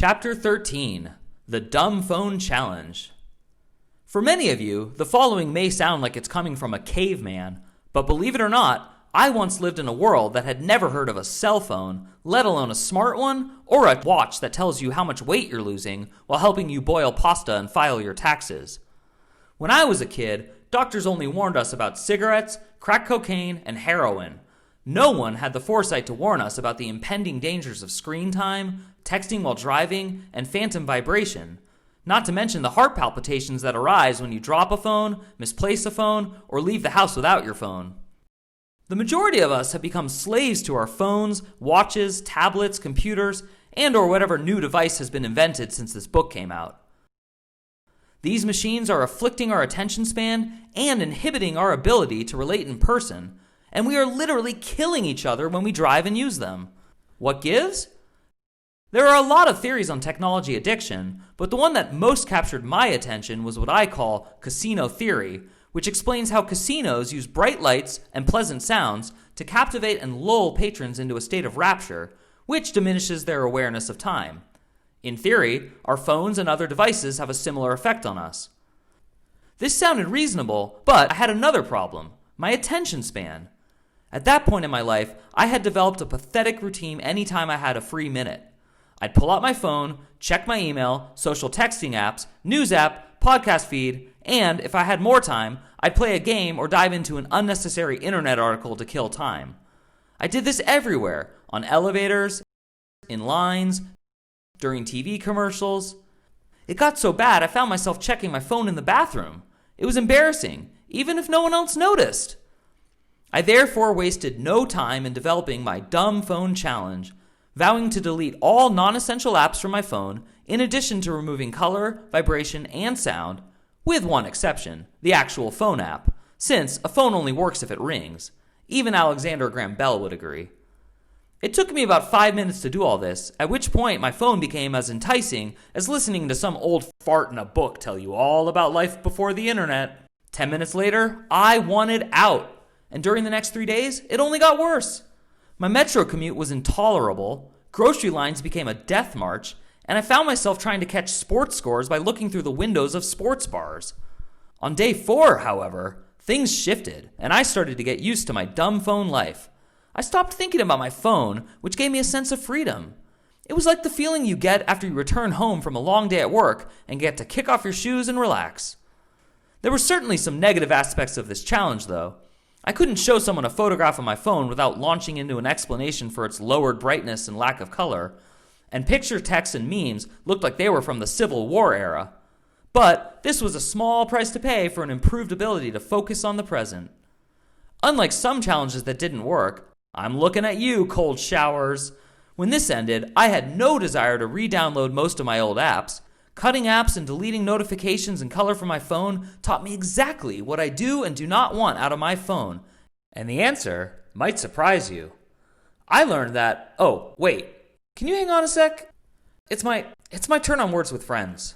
Chapter 13, The Dumbphone Challenge. For many of you, the following may sound like it's coming from a caveman, but believe it or not, I once lived in a world that had never heard of a cell phone, let alone a smart one, or a watch that tells you how much weight you're losing while helping you boil pasta and file your taxes. When I was a kid, doctors only warned us about cigarettes, crack cocaine, and heroin. No one had the foresight to warn us about the impending dangers of screen time, texting while driving, and phantom vibration, not to mention the heart palpitations that arise when you drop a phone, misplace a phone, or leave the house without your phone. The majority of us have become slaves to our phones, watches, tablets, computers, and or whatever new device has been invented since this book came out. These machines are afflicting our attention span and inhibiting our ability to relate in person, and we are literally killing each other when we drive and use them. What gives? There are a lot of theories on technology addiction, but the one that most captured my attention was what I call casino theory, which explains how casinos use bright lights and pleasant sounds to captivate and lull patrons into a state of rapture, which diminishes their awareness of time. In theory, our phones and other devices have a similar effect on us. This sounded reasonable, but I had another problem: my attention span. At that point in my life, I had developed a pathetic routine anytime I had a free minute. I'd pull out my phone, check my email, social texting apps, news app, podcast feed, and if I had more time, I'd play a game or dive into an unnecessary internet article to kill time. I did this everywhere, on elevators, in lines, during TV commercials. It got so bad I found myself checking my phone in the bathroom. It was embarrassing, even if no one else noticed. I therefore wasted no time in developing my Dumbphone challenge, vowing to delete all non-essential apps from my phone, in addition to removing color, vibration, and sound, with one exception, the actual phone app, since a phone only works if it rings. Even Alexander Graham Bell would agree. It took me about 5 minutes to do all this, at which point my phone became as enticing as listening to some old fart in a book tell you all about life before the internet. 10 minutes later, I wanted out, and during the next 3 days, it only got worse. My metro commute was intolerable, grocery lines became a death march, and I found myself trying to catch sports scores by looking through the windows of sports bars. On day 4, however, things shifted, and I started to get used to my Dumbphone life. I stopped thinking about my phone, which gave me a sense of freedom. It was like the feeling you get after you return home from a long day at work and get to kick off your shoes and relax. There were certainly some negative aspects of this challenge, though. I couldn't show someone a photograph on my phone without launching into an explanation for its lowered brightness and lack of color, and picture texts and memes looked like they were from the Civil War era. But this was a small price to pay for an improved ability to focus on the present. Unlike some challenges that didn't work, I'm looking at you, cold showers. When this ended, I had no desire to re-download most of my old apps. Cutting apps and deleting notifications and color from my phone taught me exactly what I do and do not want out of my phone. And the answer might surprise you. I learned that, oh, wait, can you hang on a sec? It's my turn on Words with Friends.